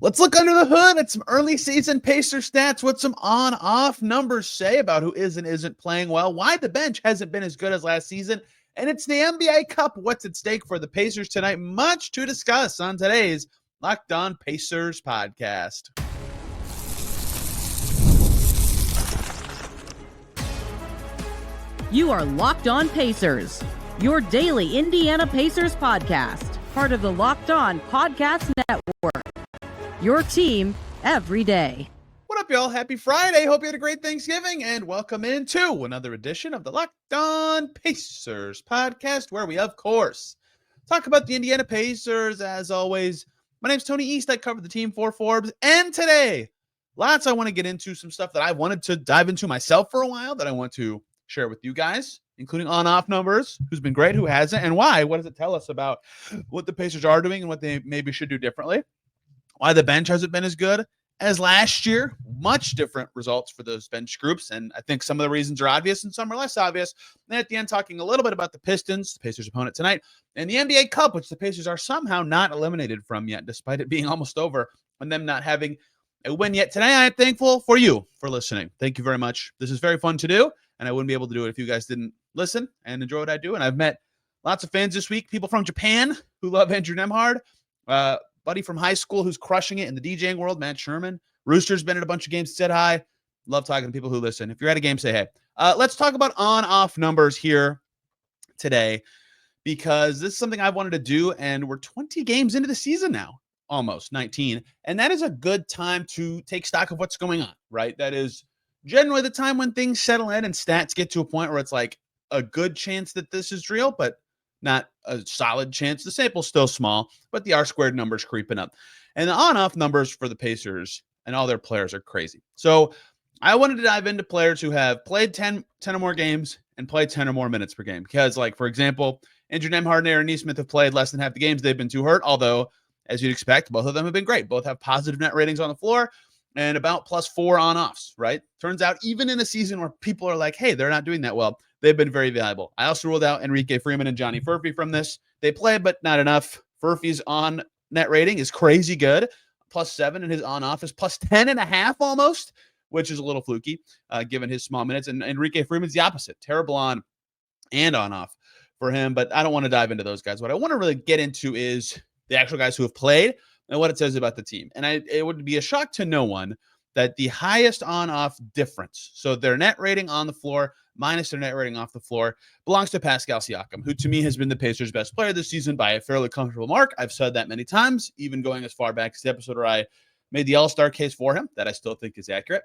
Let's look under the hood at some early season Pacer stats, what some on-off numbers say about who is and isn't playing well, why the bench hasn't been as good as last season, and it's the NBA Cup. What's at stake for the Pacers tonight? Much to discuss on today's Locked On Pacers podcast. You are Locked On Pacers, your daily Indiana Pacers podcast, part of the Locked On Podcast Network. Your team every day. What up, y'all? Happy Friday. Hope you had a great Thanksgiving, and welcome into another edition of the Locked On Pacers podcast, where we, of course, talk about the Indiana Pacers. As always, my name's Tony East. I cover the team for Forbes, and today, lots I want to get into, some stuff that I wanted to dive into myself for a while that I want to share with you guys, including on-off numbers, who's been great, who hasn't, and why. What does it tell us about what the Pacers are doing and what they maybe should do differently? Why the bench hasn't been as good as last year. Much different results for those bench groups, and I think some of the reasons are obvious and some are less obvious. And at the end, talking a little bit about the Pistons, the Pacers' opponent tonight, and the NBA Cup, which the Pacers are somehow not eliminated from yet, despite it being almost over and them not having a win yet. Today, I am thankful for you for listening. Thank you very much. This is very fun to do, and I wouldn't be able to do it if you guys didn't listen and enjoy what I do. And I've met lots of fans this week, people from Japan who love Andrew Nemhard, buddy from high school who's crushing it in the DJing world, Matt Sherman. Rooster's been at a bunch of games, said hi. Love talking to people who listen. If you're at a game, say hey. Let's talk about on-off numbers here today, because this is something I wanted to do, and we're 20 games into the season now, almost 19, and that is a good time to take stock of what's going on, right? That is generally the time when things settle in and stats get to a point where it's like a good chance that this is real, but not a solid chance. The sample's still small, but the R-squared numbers creeping up. And the on-off numbers for the Pacers and all their players are crazy. So I wanted to dive into players who have played 10 or more games and played 10 or more minutes per game. Because, like, for example, Andrew Nemhard and Aaron Nesmith have played less than half the games. They've been too hurt, although, as you'd expect, both of them have been great. Both have positive net ratings on the floor and about +4 on-offs, right? Turns out, even in a season where people are like, hey, they're not doing that well, they've been very valuable. I also ruled out Enrique Freeman and Johnny Furphy from this. They play, but not enough. Furphy's on net rating is crazy good, +7, and his on-off is +10.5 almost, which is a little fluky given his small minutes. And Enrique Freeman's the opposite, terrible on and on-off for him. But I don't want to dive into those guys. What I want to really get into is the actual guys who have played and what it says about the team. And it would be a shock to no one that the highest on-off difference, so their net rating on the floor minus their net rating off the floor, belongs to Pascal Siakam, who to me has been the Pacers' best player this season by a fairly comfortable mark. I've said that many times, even going as far back as the episode where I made the All-Star case for him, that I still think is accurate.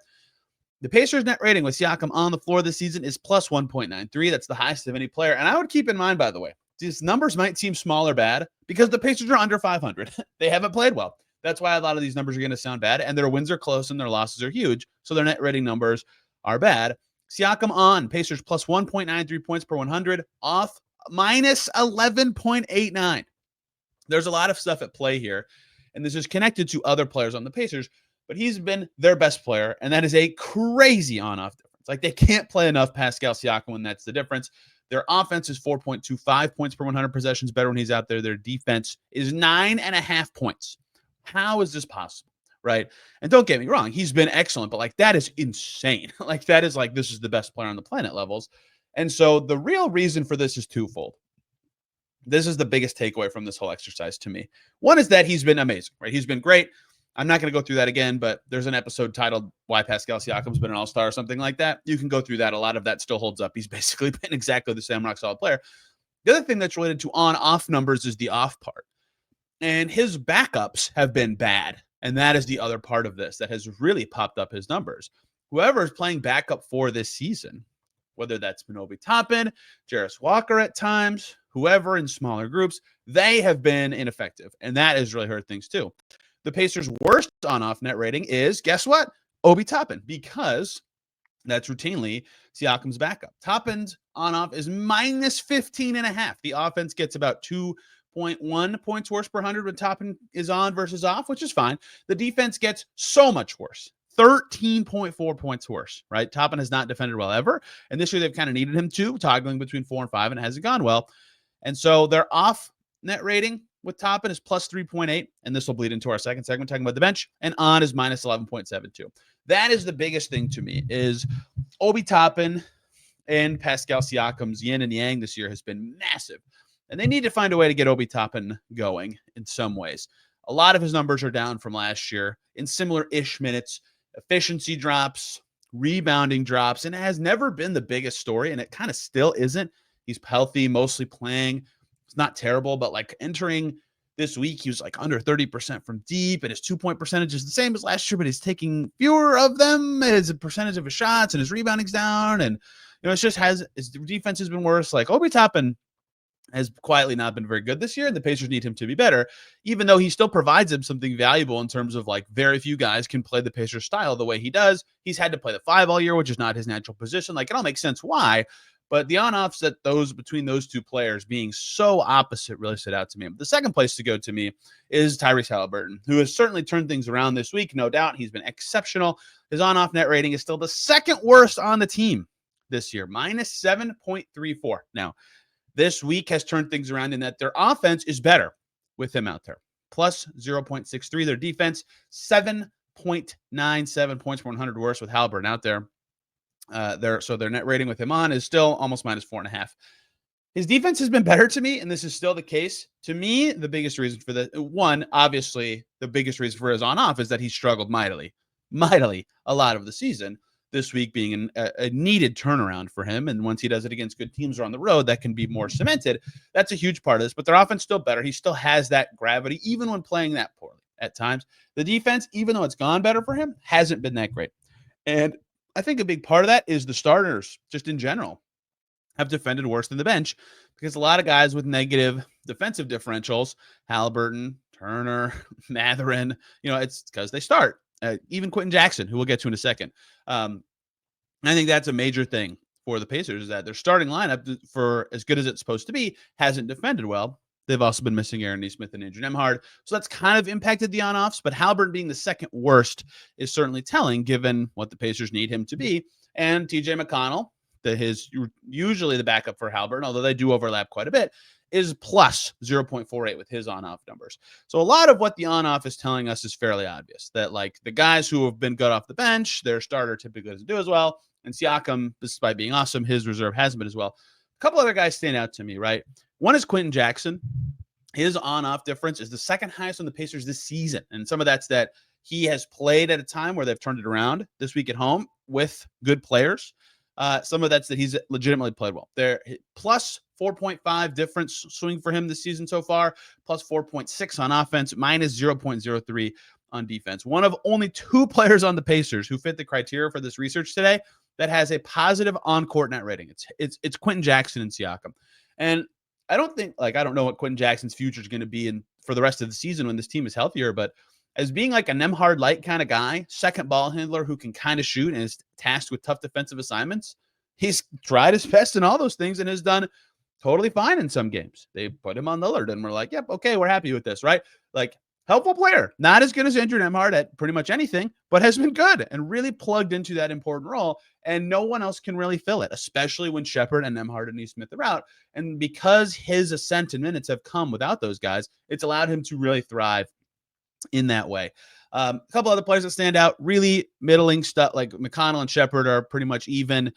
The Pacers' net rating with Siakam on the floor this season is +1.93. That's the highest of any player. And I would keep in mind, by the way, these numbers might seem small or bad because the Pacers are under 500. They haven't played well. That's why a lot of these numbers are going to sound bad, and their wins are close and their losses are huge, so their net rating numbers are bad. Siakam on, Pacers +1.93 points per 100, off -11.89. There's a lot of stuff at play here, and this is connected to other players on the Pacers, but he's been their best player, and that is a crazy on-off difference. Like, they can't play enough Pascal Siakam, and that's the difference. Their offense is 4.25 points per 100 possessions better when he's out there. Their defense is 9.5 points. How is this possible, right? And don't get me wrong, he's been excellent, but like, that is insane. Like, that is like, this is the best player on the planet levels. And so the real reason for this is twofold. This is the biggest takeaway from this whole exercise to me. One is that he's been amazing, right? He's been great. I'm not going to go through that again, but there's an episode titled Why Pascal Siakam's Been an All-Star or something like that. You can go through that. A lot of that still holds up. He's basically been exactly the same rock solid player. The other thing that's related to on-off numbers is the off part. And his backups have been bad. And that is the other part of this that has really popped up his numbers. Whoever is playing backup for this season, whether that's been Obi Toppin, Jarris Walker at times, whoever in smaller groups, they have been ineffective. And that has really hurt things too. The Pacers' worst on-off net rating is, guess what? Obi Toppin, because that's routinely Siakam's backup. Toppin's on-off is -15.5. The offense gets about 2.1 points worse per 100 when Toppin is on versus off, which is fine. The defense gets so much worse. 13.4 points worse, right? Toppin has not defended well ever. And this year they've kind of needed him to, toggling between 4 and 5, and it hasn't gone well. And so their off net rating with Toppin is plus 3.8, and this will bleed into our second segment talking about the bench, and on is minus 11.72. That is the biggest thing to me is Obi Toppin and Pascal Siakam's yin and yang this year has been massive, and they need to find a way to get Obi Toppin going in some ways. A lot of his numbers are down from last year in similar-ish minutes. Efficiency drops, rebounding drops, and it has never been the biggest story, and it kind of still isn't. He's healthy, mostly playing. It's not terrible, but like entering this week, he was like under 30% from deep, and his 2-point percentage is the same as last year, but he's taking fewer of them. His percentage of his shots and his rebounding's down, and it's just his defense has been worse. Like Obi Toppin has quietly not been very good this year, and the Pacers need him to be better, even though he still provides them something valuable in terms of like very few guys can play the Pacers style the way he does. He's had to play the 5 all year, which is not his natural position. Like it all makes sense why, but the on-offs that between those two players being so opposite really stood out to me. The second place to go to me is Tyrese Haliburton, who has certainly turned things around this week. No doubt. He's been exceptional. His on-off net rating is still the second worst on the team this year, minus 7.34. Now, this week has turned things around in that their offense is better with him out there. Plus 0.63. Their defense, 7.97 points per 100 worse with Haliburton out there. So their net rating with him on is still almost minus 4.5. His defense has been better to me, and this is still the case. To me, the biggest reason for obviously the biggest reason for his on-off is that he struggled mightily a lot of the season. This week being a needed turnaround for him. And once he does it against good teams or on the road, that can be more cemented. That's a huge part of this, but their offense still better. He still has that gravity, even when playing that poorly at times. The defense, even though it's gone better for him, hasn't been that great. And I think a big part of that is the starters, just in general, have defended worse than the bench because a lot of guys with negative defensive differentials, Haliburton, Turner, Mathurin, it's because they start. Even Quentin Jackson, who we'll get to in a second. I think that's a major thing for the Pacers is that their starting lineup, for as good as it's supposed to be, hasn't defended well. They've also been missing Aaron Nesmith and Andrew Nembhard. So that's kind of impacted the on-offs, but Haliburton being the second worst is certainly telling given what the Pacers need him to be. And TJ McConnell, usually the backup for Haliburton, although they do overlap quite a bit, is plus 0.48 with his on-off numbers. So a lot of what the on-off is telling us is fairly obvious, that like the guys who have been good off the bench, their starter typically doesn't do as well. And Siakam, despite being awesome, his reserve hasn't been as well. A couple other guys stand out to me, right? One is Quentin Jackson. His on-off difference is the second highest on the Pacers this season. And some of that's that he has played at a time where they've turned it around this week at home with good players. Some of that's that he's legitimately played well. They're plus 4.5 difference swing for him this season so far, plus 4.6 on offense, minus 0.03 on defense. One of only 2 players on the Pacers who fit the criteria for this research today that has a positive on-court net rating. It's Quentin Jackson and Siakam. And I don't know what Quentin Jackson's future is going to be for the rest of the season when this team is healthier, but as being like a Nembhard light kind of guy, second ball handler who can kind of shoot and is tasked with tough defensive assignments, he's tried his best in all those things and has done totally fine in some games. They put him on Lillard and we're like, yep, okay, we're happy with this, right? Like, helpful player, not as good as Andrew Nembhard at pretty much anything, but has been good and really plugged into that important role. And no one else can really fill it, especially when Shepard and Nembhard and Nesmith are out. And because his ascent in minutes have come without those guys, it's allowed him to really thrive in that way. A couple other players that stand out, really middling stuff, like McConnell and Shepard are pretty much even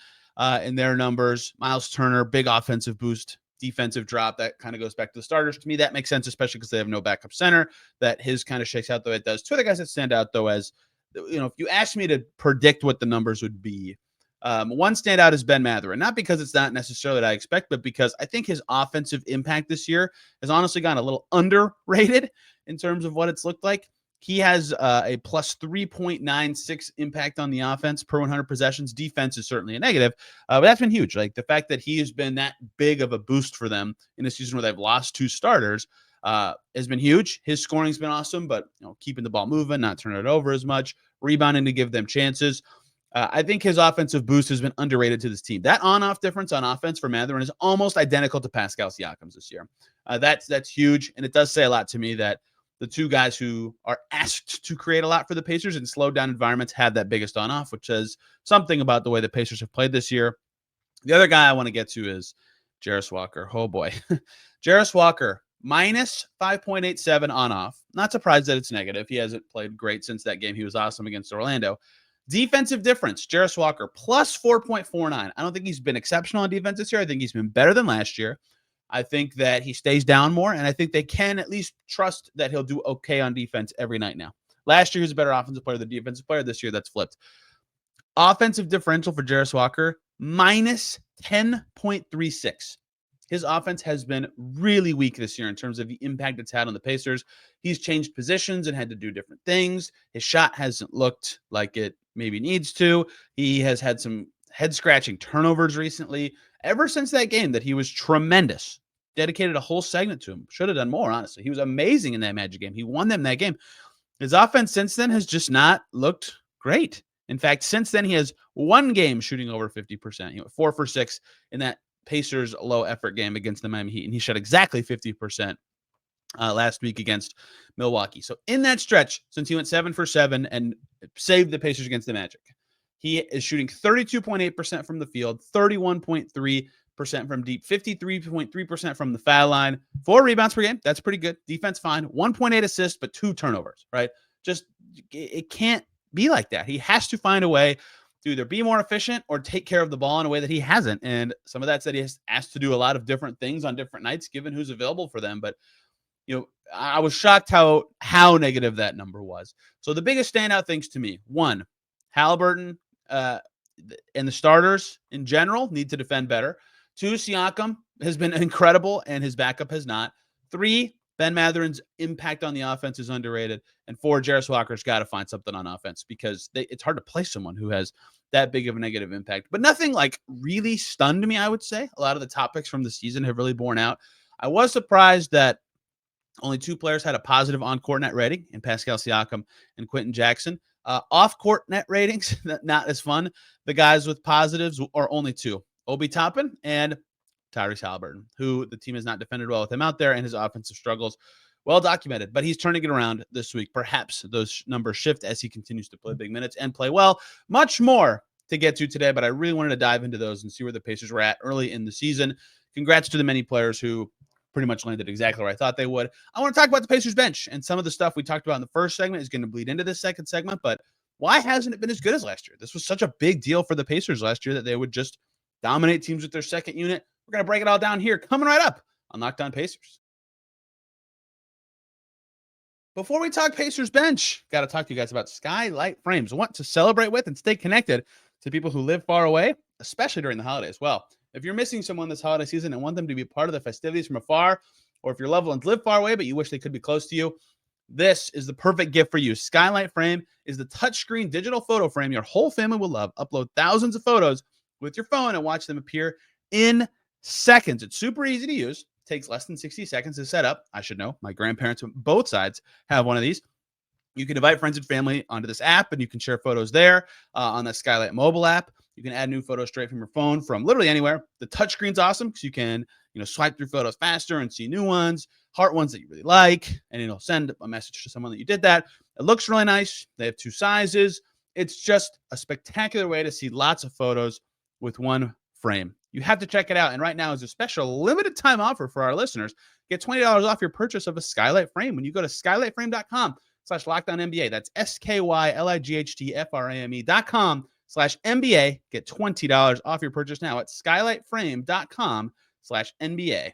in their numbers. Myles Turner, big offensive boost, defensive drop. That kind of goes back to the starters. To me, that makes sense, especially because they have no backup center. That his kind of shakes out the way it does. 2 other guys that stand out, though, as if you ask me to predict what the numbers would be, one standout is Ben Mathurin. Not because it's not necessarily what I expect, but because I think his offensive impact this year has honestly gone a little underrated in terms of what it's looked like. He has a plus 3.96 impact on the offense per 100 possessions. Defense is certainly a negative, but that's been huge. Like the fact that he has been that big of a boost for them in a season where they've lost 2 starters has been huge. His scoring's been awesome, but keeping the ball moving, not turning it over as much, rebounding to give them chances. I think his offensive boost has been underrated to this team. That on-off difference on offense for Mathurin is almost identical to Pascal Siakam's this year. That's huge, and it does say a lot to me that the 2 guys who are asked to create a lot for the Pacers in slowed down environments had that biggest on-off, which says something about the way the Pacers have played this year. The other guy I want to get to is Jarace Walker. Oh, boy. Jarace Walker, minus 5.87 on-off. Not surprised that it's negative. He hasn't played great since that game. He was awesome against Orlando. Defensive difference, Jarris Walker, plus 4.49. I don't think he's been exceptional on defense this year. I think he's been better than last year. I think that he stays down more, and I think they can at least trust that he'll do okay on defense every night now. Last year, he was a better offensive player than defensive player. This year, that's flipped. Offensive differential for Jarris Walker, minus 10.36. His offense has been really weak this year in terms of the impact it's had on the Pacers. He's changed positions and had to do different things. His shot hasn't looked like it maybe needs to. He has had some head-scratching turnovers recently. Ever since that game that he was tremendous, dedicated a whole segment to him. Should have done more, honestly. He was amazing in that Magic game. He won them that game. His offense since then has just not looked great. In fact, since then, he has one game shooting over 50%. He went 4 for 6 in that Pacers low-effort game against the Miami Heat, and he shot exactly 50% last week against Milwaukee. So in that stretch, since he went 7 for 7 and saved the Pacers against the Magic, he is shooting 32.8% from the field, 31.3% from deep, 53.3% from the foul line, 4 rebounds per game. That's pretty good. Defense fine. 1.8 assists, but 2 turnovers, right? Just, it can't be like that. He has to find a way to either be more efficient or take care of the ball in a way that he hasn't. And some of that's that he has asked to do a lot of different things on different nights, given who's available for them. But, you know, I was shocked how negative that number was. So the biggest standout things to me, 1, Haliburton and the starters in general need to defend better. 2, Siakam has been incredible and his backup has not. 3, Ben Mathurin's impact on the offense is underrated. And 4, Jarris Walker's got to find something on offense because it's hard to play someone who has that big of a negative impact. But nothing like really stunned me, I would say. A lot of the topics from the season have really borne out. I was surprised that only 2 players had a positive on-court net rating in Pascal Siakam and Quentin Jackson. Off-court net ratings, not as fun. The guys with positives are only 2, Obi Toppin and Tyrese Haliburton, who the team has not defended well with him out there, and his offensive struggles well documented. But he's turning it around this week. Perhaps those numbers shift as he continues to play big minutes and play well. Much more to get to today, but I really wanted to dive into those and see where the Pacers were at early in the season. Congrats to the many players who pretty much landed exactly where I thought they would. I want to talk about the Pacers bench, and some of the stuff we talked about in the first segment is going to bleed into this second segment, but why hasn't it been as good as last year? This was such a big deal for the Pacers last year that they would just dominate teams with their second unit. We're going to break it all down here, coming right up on Locked On Pacers. Before we talk Pacers bench, got to talk to you guys about Skylight Frames. I want to celebrate with and stay connected to people who live far away, especially during the holidays. Well, if you're missing someone this holiday season and want them to be part of the festivities from afar, or if your loved ones live far away but you wish they could be close to you, this is the perfect gift for you. Skylight Frame is the touchscreen digital photo frame your whole family will love. Upload thousands of photos with your phone and watch them appear in seconds. It's super easy to use. Takes less than 60 seconds to set up. I should know. My grandparents on both sides have one of these. You can invite friends and family onto this app, and you can share photos there on the Skylight mobile app. You can add new photos straight from your phone from literally anywhere. The touchscreen's awesome because you can, swipe through photos faster and see new ones, heart ones that you really like, and it'll send a message to someone that you did that. It looks really nice. They have 2 sizes. It's just a spectacular way to see lots of photos with one frame. You have to check it out. And right now is a special limited time offer for our listeners. Get $20 off your purchase of a Skylight Frame when you go to skylightframe.com/LockedOnNBA. That's SKYLIGHTFRAME.com/NBA. Get $20 off your purchase now at skylightframe.com/NBA.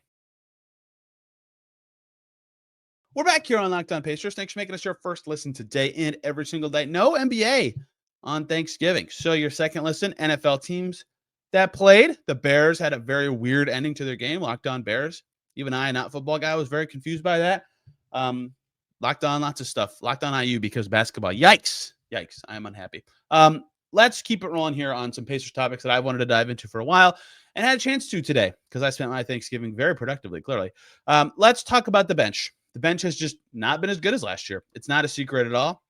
We're back here on Locked On Pacers. Thanks for making us your first listen today and every single day. No NBA on Thanksgiving. So your second listen, NFL teams that played. The Bears had a very weird ending to their game. Locked On Bears. Even I, not football guy, was very confused by that. Locked on lots of stuff. Locked on IU because basketball. Yikes. I am unhappy. Let's keep it rolling here on some Pacers topics that I wanted to dive into for a while and had a chance to today because I spent my Thanksgiving very productively, clearly. Let's talk about the bench. The bench has just not been as good as last year. It's not a secret at all.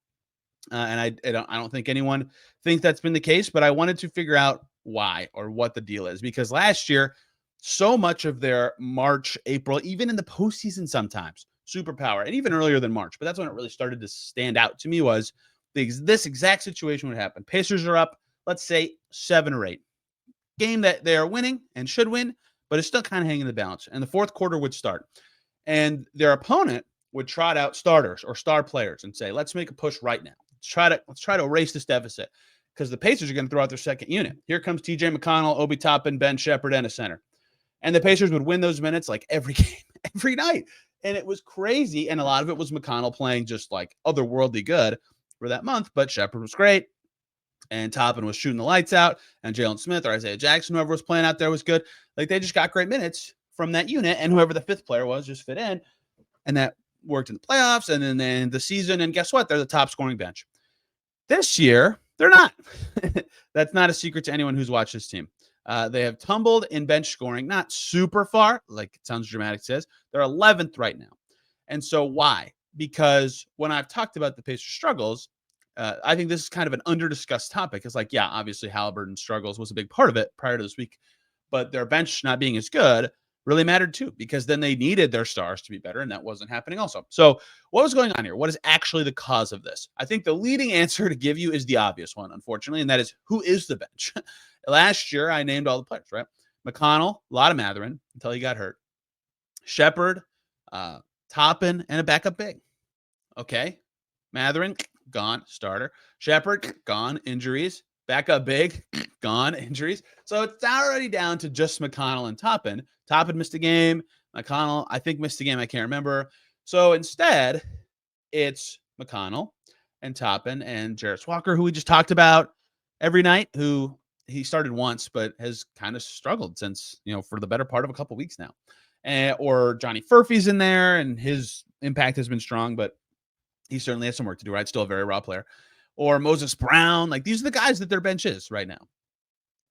And I don't think anyone thinks that's been the case, but I wanted to figure out why or what the deal is, because last year, so much of their March, April, even in the postseason sometimes, superpower, and even earlier than March, but that's when it really started to stand out to me, was this exact situation would happen. Pacers are up, let's say 7 or 8. Game that they are winning and should win, but it's still kind of hanging in the balance. And the fourth quarter would start. And their opponent would trot out starters or star players and say, let's make a push right now. Let's try to erase this deficit, because the Pacers are going to throw out their second unit. Here comes TJ McConnell, Obi Toppin, Ben Shepherd, and a center. And the Pacers would win those minutes like every game, every night. And it was crazy. And a lot of it was McConnell playing just like otherworldly good for that month. But Shepherd was great. And Toppin was shooting the lights out. And Jalen Smith or Isaiah Jackson, whoever was playing out there, was good. Like, they just got great minutes from that unit. And whoever the fifth player was just fit in. And that worked in the playoffs and then the season. And guess what? They're the top scoring bench. This year, they're not. That's not a secret to anyone who's watched this team. They have tumbled in bench scoring, not super far, like it sounds dramatic says. They're 11th right now. And so why? Because when I've talked about the Pacers' struggles, I think this is kind of an under-discussed topic. It's like, yeah, obviously Haliburton struggles was a big part of it prior to this week, but their bench not being as good really mattered too, because then they needed their stars to be better, and that wasn't happening also. So what was going on here? What is actually the cause of this? I think the leading answer to give you is the obvious one, unfortunately, and that is, who is the bench? Last year, I named all the players, right? McConnell, a lot of Mathurin until he got hurt. Shepherd, Toppin, and a backup big. Okay. Mathurin, gone, starter. Shepherd, gone, injuries. Backup big, gone, injuries. So it's already down to just McConnell and Toppin. Toppin missed a game. McConnell, I think, missed a game. I can't remember. So instead, it's McConnell and Toppin and Jarris Walker, who we just talked about every night, who he started once, but has kind of struggled since, for the better part of a couple weeks now. Or Johnny Furphy's in there, and his impact has been strong, but he certainly has some work to do, right? Still a very raw player. Or Moses Brown. Like, these are the guys that their bench is right now.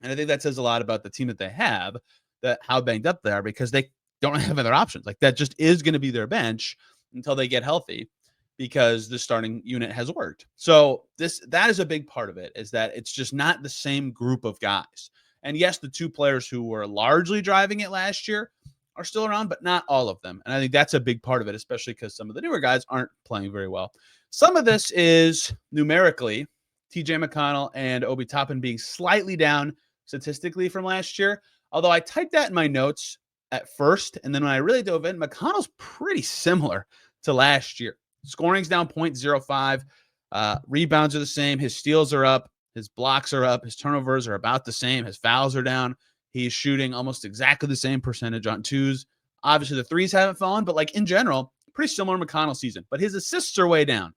And I think that says a lot about the team that they have, that how banged up they are, because they don't have other options. Like, that just is going to be their bench until they get healthy, because the starting unit has worked. So that is a big part of it, is that it's just not the same group of guys. And yes, the two players who were largely driving it last year are still around, but not all of them. And I think that's a big part of it, especially because some of the newer guys aren't playing very well. Some of this is numerically TJ McConnell and Obi Toppin being slightly down statistically from last year. Although I typed that in my notes at first, and then when I really dove in, McConnell's pretty similar to last year. Scoring's down 0.05. Rebounds are the same. His steals are up. His blocks are up. His turnovers are about the same. His fouls are down. He's shooting almost exactly the same percentage on twos. Obviously, the threes haven't fallen, but like in general, pretty similar McConnell season. But his assists are way down.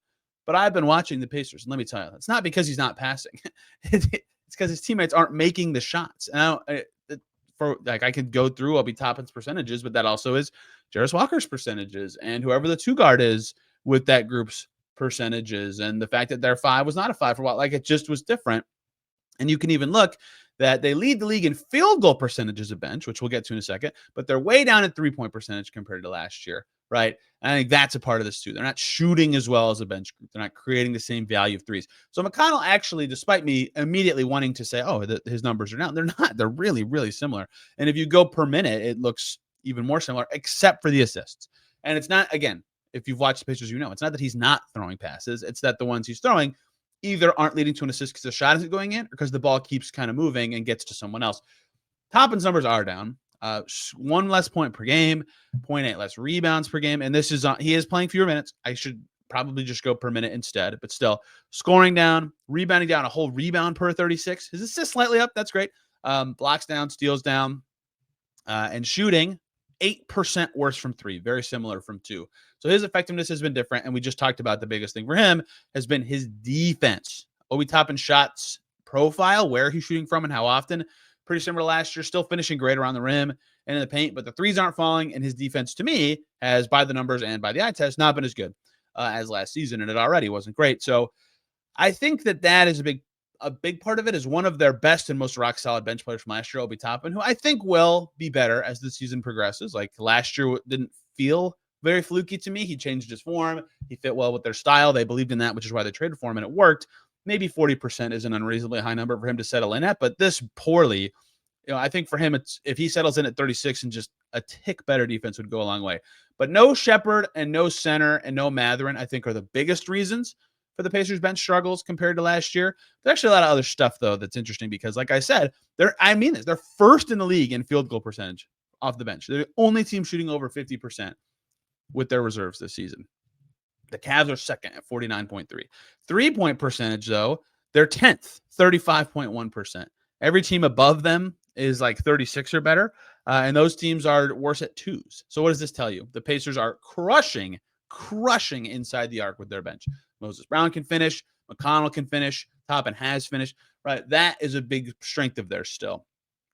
But I've been watching the Pacers, and let me tell you, it's not because he's not passing. It's because his teammates aren't making the shots. And I could go through Obi Toppin's percentages, but that also is Jarris Walker's percentages and whoever the two guard is with that group's percentages, and the fact that their 5 was not a 5 for a while. Like, it just was different. And you can even look that they lead the league in field goal percentages of bench, which we'll get to in a second, but they're way down at 3-point percentage compared to last year, right? And I think that's a part of this too. They're not shooting as well as a bench group. They're not creating the same value of threes. So McConnell actually, despite me immediately wanting to say, his numbers are down, they're not. They're really, really similar. And if you go per minute, it looks even more similar, except for the assists. And it's not, again, if you've watched the Pacers, it's not that he's not throwing passes. It's that the ones he's throwing either aren't leading to an assist because the shot isn't going in, or because the ball keeps kind of moving and gets to someone else. Toppin's numbers are down. 1 less point per game, 0.8 less rebounds per game. And this is he is playing fewer minutes. I should probably just go per minute instead, but still scoring down, rebounding down, a whole rebound per 36. His assists slightly up. That's great. Blocks down, steals down, and shooting 8% worse from 3, very similar from 2. So his effectiveness has been different. And we just talked about the biggest thing for him has been his defense. Obi Toppin shots profile, where he's shooting from and how often, pretty similar to last year, still finishing great around the rim and in the paint, but the threes aren't falling. And his defense, to me, has, by the numbers and by the eye test, not been as good as last season. And it already wasn't great. So I think that is a big part of it, is one of their best and most rock solid bench players from last year, Obi Toppin, who I think will be better as the season progresses. Like, last year didn't feel very fluky to me. He changed his form. He fit well with their style. They believed in that, which is why they traded for him, and it worked. Maybe 40% is an unreasonably high number for him to settle in at, but this poorly, I think for him, it's, if he settles in at 36 and just a tick better defense would go a long way. But no Shepherd and no center and no Mathurin, I think, are the biggest reasons for the Pacers bench struggles compared to last year. There's actually a lot of other stuff, though, that's interesting, because like I said, they're first in the league in field goal percentage off the bench. They're the only team shooting over 50%. with their reserves this season. The Cavs are second at 49.3. 3-point percentage, though, they're 10th, 35.1%. Every team above them is like 36 or better, and those teams are worse at twos. So what does this tell you? The Pacers are crushing inside the arc with their bench. Moses Brown can finish. McConnell can finish. Toppin has finished. Right, that is a big strength of theirs still.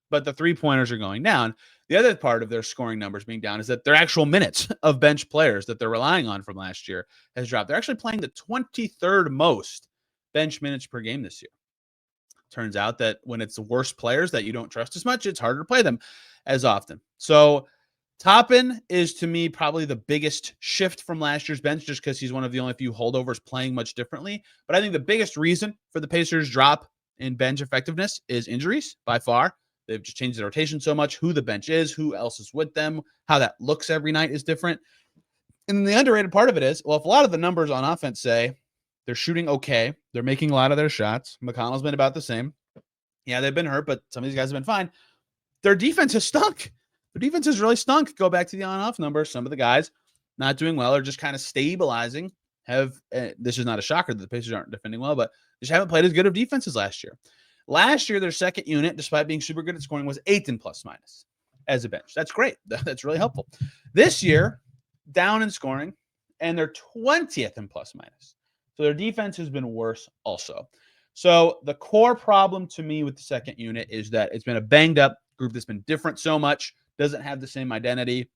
But the three-pointers are going down. The other part of their scoring numbers being down is that their actual minutes of bench players that they're relying on from last year has dropped. They're actually playing the 23rd most bench minutes per game this year. Turns out that when it's the worst players that you don't trust as much, it's harder to play them as often. So Toppin is, to me, probably the biggest shift from last year's bench just because he's one of the only few holdovers playing much differently. But I think the biggest reason for the Pacers' drop in bench effectiveness is injuries by far. They've just changed the rotation so much. Who the bench is, who else is with them, how that looks every night is different. And the underrated part of it is, well, if a lot of the numbers on offense say they're shooting okay, they're making a lot of their shots. McConnell's been about the same. Yeah, they've been hurt, but some of these guys have been fine. Their defense has stunk. Their defense has really stunk. Go back to the on-off numbers. Some of the guys not doing well or just kind of stabilizing. This is not a shocker that the Pacers aren't defending well, but they just haven't played as good of defenses last year. Last year, their second unit, despite being super good at scoring, was 8th in plus minus as a bench. That's great. That's really helpful. This year, down in scoring, and they're 20th in plus minus. So their defense has been worse also. So the core problem to me with the second unit is that it's been a banged up group that's been different so much, doesn't have the same identity,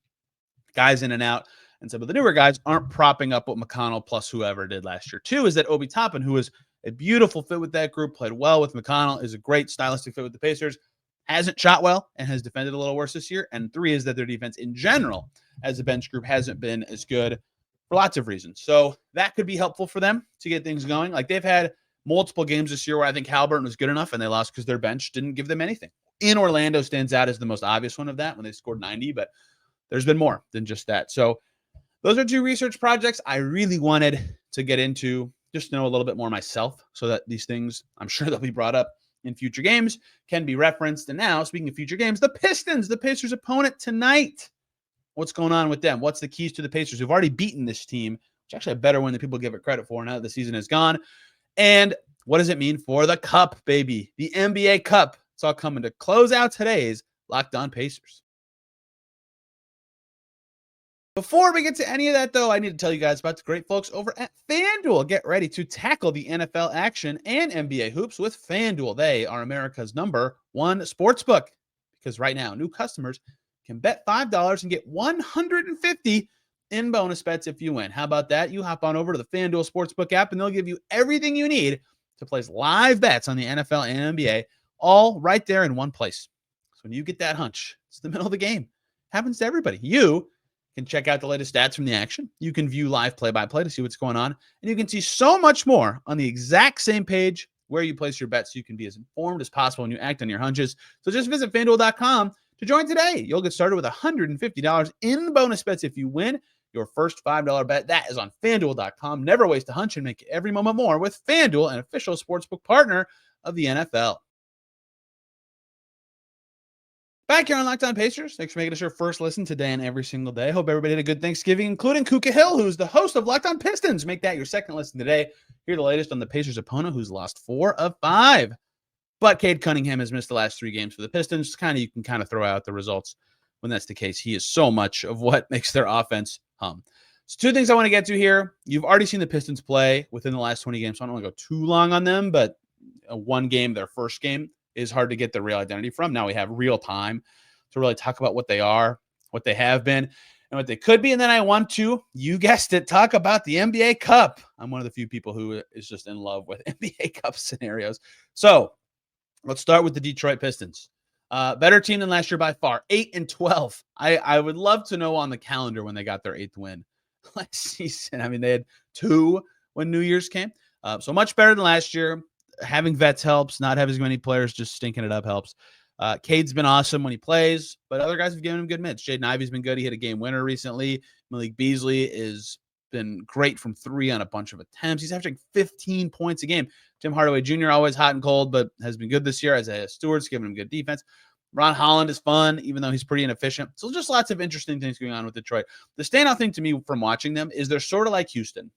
guys in and out. And some of the newer guys aren't propping up what McConnell plus whoever did last year. Two is that Obi Toppin, who was a beautiful fit with that group, played well with McConnell, is a great stylistic fit with the Pacers, hasn't shot well and has defended a little worse this year. And three is that their defense in general as a bench group hasn't been as good for lots of reasons. So that could be helpful for them to get things going. Like they've had multiple games this year where I think Haliburton was good enough and they lost because their bench didn't give them anything. In Orlando stands out as the most obvious one of that when they scored 90, but there's been more than just that. So those are two research projects I really wanted to get into, just to know a little bit more myself so that these things, I'm sure they'll be brought up in future games, can be referenced. And now, speaking of future games, the Pistons, the Pacers' opponent tonight. What's going on with them? What's the keys to the Pacers who've already beaten this team, which actually a better one than people give it credit for now that the season is gone? And what does it mean for the Cup, baby? The NBA Cup. It's all coming to close out today's Locked On Pacers. Before we get to any of that, though, I need to tell you guys about the great folks over at FanDuel. Get ready to tackle the NFL action and NBA hoops with FanDuel. They are America's #1 sportsbook because right now, new customers can bet $5 and get $150 in bonus bets if you win. How about that? You hop on over to the FanDuel Sportsbook app, and they'll give you everything you need to place live bets on the NFL and NBA, all right there in one place. So when you get that hunch, it's the middle of the game. Happens to everybody. You can check out the latest stats from the action. You can view live play-by-play to see what's going on. And you can see so much more on the exact same page where you place your bets so you can be as informed as possible when you act on your hunches. So just visit FanDuel.com to join today. You'll get started with $150 in bonus bets if you win your first $5 bet. That is on FanDuel.com. Never waste a hunch and make every moment more with FanDuel, an official sportsbook partner of the NFL. Back here on Locked On Pacers. Thanks for making us your first listen today and every single day. Hope everybody had a good Thanksgiving, including Kuka Hill, who's the host of Locked On Pistons. Make that your second listen today. Hear the latest on the Pacers' opponent, who's lost 4 of 5. But Cade Cunningham has missed the last 3 games for the Pistons. You can throw out the results when that's the case. He is so much of what makes their offense hum. So 2 things I want to get to here. You've already seen the Pistons play within the last 20 games, so I don't want to go too long on them, but one game, their first game, is hard to get the real identity from. Now we have real time to really talk about what they are, what they have been, and what they could be. And then I want to, you guessed it, talk about the NBA Cup. I'm one of the few people who is just in love with NBA Cup scenarios. So let's start with the Detroit Pistons. Better team than last year by far, 8-12. I would love to know on the calendar when they got their 8th win last season. I mean, they had 2 when New Year's came. So much better than last year. Having vets helps. Not having as many players just stinking it up helps. Cade's been awesome when he plays, but other guys have given him good minutes. Jaden Ivey's been good. He hit a game winner recently. Malik Beasley has been great from 3 on a bunch of attempts. He's averaging 15 points a game. Tim Hardaway Jr. always hot and cold, but has been good this year. Isaiah Stewart's given him good defense. Ron Holland is fun, even though he's pretty inefficient. So just lots of interesting things going on with Detroit. The standout thing to me from watching them is they're sort of like Houston.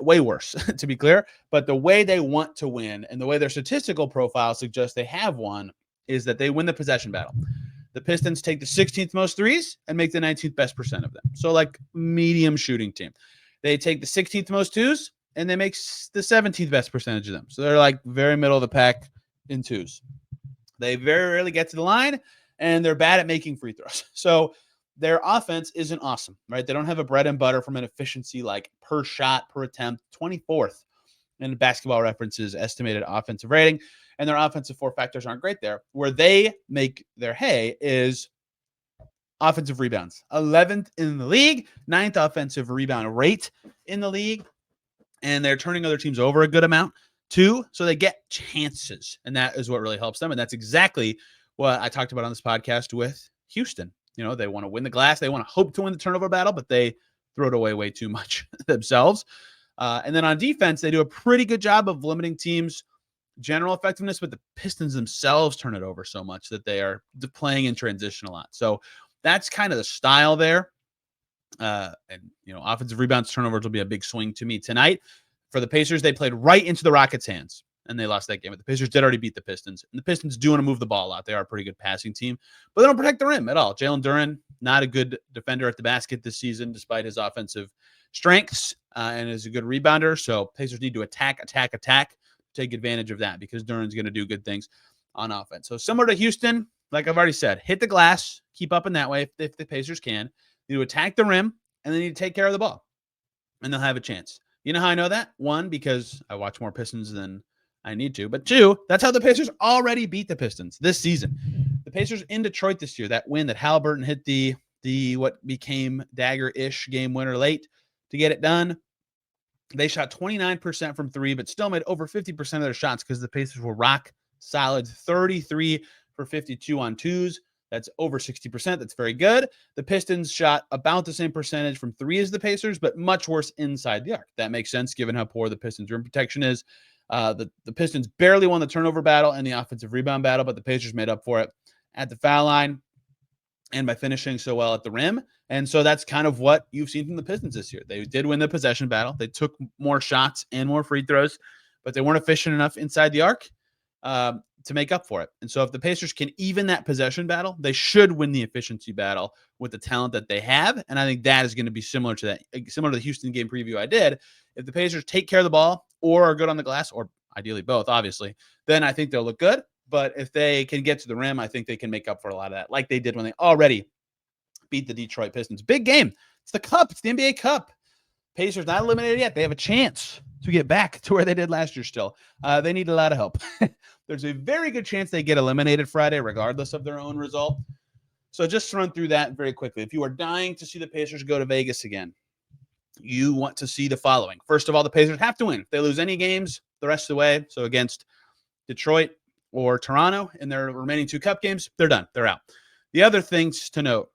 Way worse, to be clear. But the way they want to win and the way their statistical profile suggests they have won is that they win the possession battle. The Pistons take the 16th most threes and make the 19th best percent of them. So like medium shooting team. They take the 16th most twos and they make the 17th best percentage of them. So they're like very middle of the pack in twos. They very rarely get to the line, and they're bad at making free throws. So their offense isn't awesome, right? They don't have a bread and butter from an efficiency like per shot, per attempt, 24th in Basketball Reference's estimated offensive rating. And their offensive four factors aren't great there. Where they make their hay is offensive rebounds. 11th in the league, 9th offensive rebound rate in the league. And they're turning other teams over a good amount too. So they get chances. And that is what really helps them. And that's exactly what I talked about on this podcast with Houston. You know, they want to win the glass. They want to hope to win the turnover battle, but they throw it away way too much themselves. And then on defense, they do a pretty good job of limiting teams' general effectiveness, but the Pistons themselves turn it over so much that they are playing in transition a lot. So that's kind of the style there. And, you know, offensive rebounds, turnovers will be a big swing to me tonight. For the Pacers, they played right into the Rockets' hands, and they lost that game. But the Pacers did already beat the Pistons. And the Pistons do want to move the ball out. They are a pretty good passing team, but they don't protect the rim at all. Jalen Duren, not a good defender at the basket this season, despite his offensive strengths, and is a good rebounder. So Pacers need to attack, take advantage of that because Duren's going to do good things on offense. So similar to Houston, like I've already said, hit the glass, keep up in that way if the Pacers can. They need to attack the rim, and they need to take care of the ball, and they'll have a chance. You know how I know that? One, because I watch more Pistons than I need to. But two, that's how the Pacers already beat the Pistons this season. The Pacers in Detroit this year, that win that Haliburton hit the what became dagger-ish game winner late to get it done. They shot 29% from three, but still made over 50% of their shots because the Pacers were rock solid, 33 for 52 on twos. That's over 60%. That's very good. The Pistons shot about the same percentage from three as the Pacers, but much worse inside the arc. That makes sense given how poor the Pistons' rim protection is. The Pistons barely won the turnover battle and the offensive rebound battle, but the Pacers made up for it at the foul line and by finishing so well at the rim. And so that's kind of what you've seen from the Pistons this year. They did win the possession battle. They took more shots and more free throws, but they weren't efficient enough inside the arc to make up for it. And so if the Pacers can even that possession battle, they should win the efficiency battle with the talent that they have. And I think that is going to be similar to the Houston game preview I did. If the Pacers take care of the ball or are good on the glass, or ideally both, obviously, then I think they'll look good. But if they can get to the rim, I think they can make up for a lot of that, like they did when they already beat the Detroit Pistons. Big game. It's the Cup. It's the NBA Cup. Pacers not eliminated yet. They have a chance to get back to where they did last year still. They need a lot of help. There's a very good chance they get eliminated Friday, regardless of their own result. So just to run through that very quickly. If you are dying to see the Pacers go to Vegas again, you want to see the following. First of all, the Pacers have to win. If they lose any games the rest of the way, so against Detroit or Toronto in their remaining two Cup games, they're done. They're out. The other things to note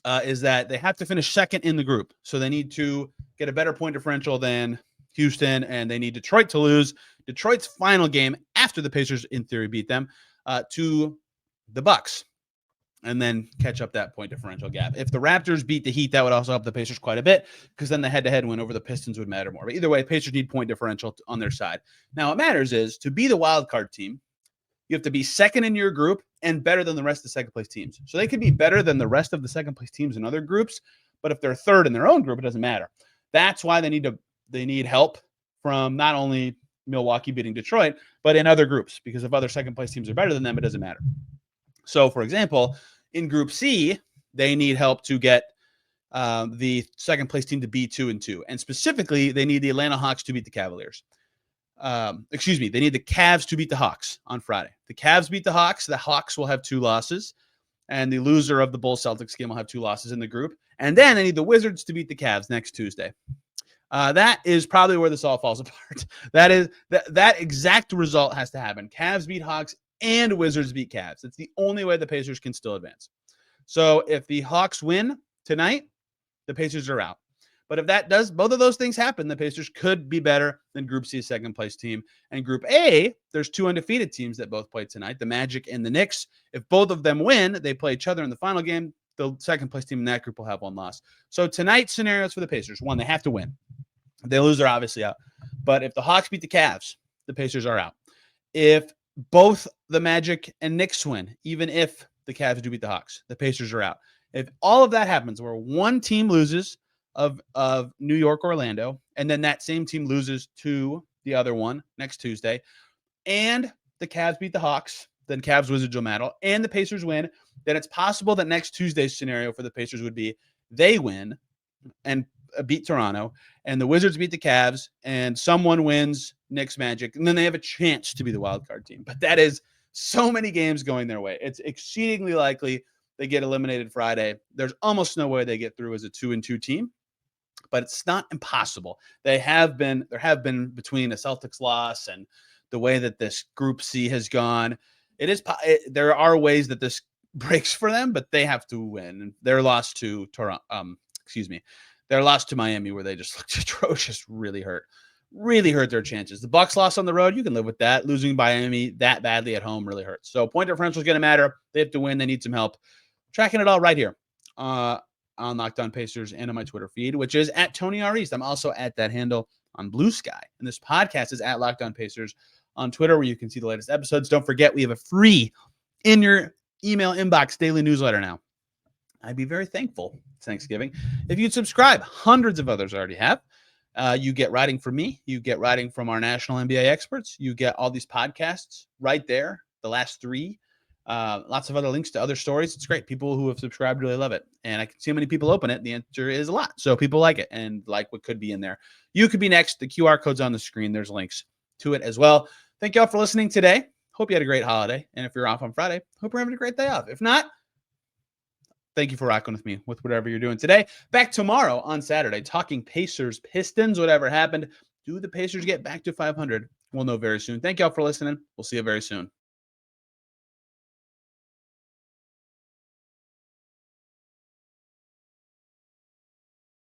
is that they have to finish second in the group. So they need to get a better point differential than Houston, and they need Detroit to lose Detroit's final game after the Pacers, in theory, beat them to the Bucks, and then catch up that point differential gap. If the Raptors beat the Heat, that would also help the Pacers quite a bit because then the head-to-head win over the Pistons would matter more. But either way, Pacers need point differential on their side. Now, what matters is to be the wild card team, you have to be second in your group and better than the rest of the second-place teams. So they could be better than the rest of the second-place teams in other groups, but if they're third in their own group, it doesn't matter. That's why they need help from not only Milwaukee beating Detroit, but in other groups, because if other second-place teams are better than them, it doesn't matter. So, for example, in Group C, they need help to get the second-place team to be 2-2. And specifically, they need the Atlanta Hawks to beat the Cavaliers. They need the Cavs to beat the Hawks on Friday. The Cavs beat the Hawks will have 2 losses, and the loser of the Bulls-Celtics game will have 2 losses in the group. And then they need the Wizards to beat the Cavs next Tuesday. That is probably where this all falls apart. That exact result has to happen. Cavs beat Hawks and Wizards beat Cavs. It's the only way the Pacers can still advance. So if the Hawks win tonight, the Pacers are out. But if that does, both of those things happen, the Pacers could be better than Group C's second place team. And Group A, there's 2 undefeated teams that both play tonight, the Magic and the Knicks. If both of them win, they play each other in the final game. The second place team in that group will have 1 loss. So tonight's scenarios for the Pacers: 1, they have to win. If they lose, they're obviously out. But if the Hawks beat the Cavs, the Pacers are out. If both the Magic and Knicks win, even if the Cavs do beat the Hawks, the Pacers are out. If all of that happens where one team loses of New York, Orlando, and then that same team loses to the other one next Tuesday, and the Cavs beat the Hawks, then Cavs Wizards will matter, and the Pacers win, then it's possible that next Tuesday's scenario for the Pacers would be they win and beat Toronto, and the Wizards beat the Cavs, and someone wins Knicks Magic, and then they have a chance to be the wild card team. But that is so many games going their way. It's exceedingly likely they get eliminated Friday. There's almost no way they get through as a 2-2 team, but it's not impossible. There have been between a Celtics loss and the way that this Group C has gone. There are ways that this breaks for them, but they have to win. Their loss to their loss to Miami, where they just looked atrocious, really hurt their chances. The Bucks loss on the road, you can live with that. Losing Miami that badly at home really hurts. So point differential is going to matter. They have to win. They need some help. Tracking it all right here on Locked On Pacers and on my Twitter feed, which is at Tony R. East. I'm also at that handle on Blue Sky. And this podcast is at Locked On Pacers on Twitter, where you can see the latest episodes. Don't forget, we have a free in your email inbox daily newsletter now. I'd be very thankful, Thanksgiving, if you'd subscribe. Hundreds of others already have. You get writing from me. You get writing from our national NBA experts. You get all these podcasts right there, the last 3. Lots of other links to other stories. It's great. People who have subscribed really love it. And I can see how many people open it. The answer is a lot. So people like it and like what could be in there. You could be next. The QR code's on the screen. There's links to it as well. Thank you all for listening today. Hope you had a great holiday. And if you're off on Friday, hope you're having a great day off. If not, thank you for rocking with me with whatever you're doing today. Back tomorrow on Saturday, talking Pacers, Pistons, whatever happened. Do the Pacers get back to 500? We'll know very soon. Thank you all for listening. We'll see you very soon.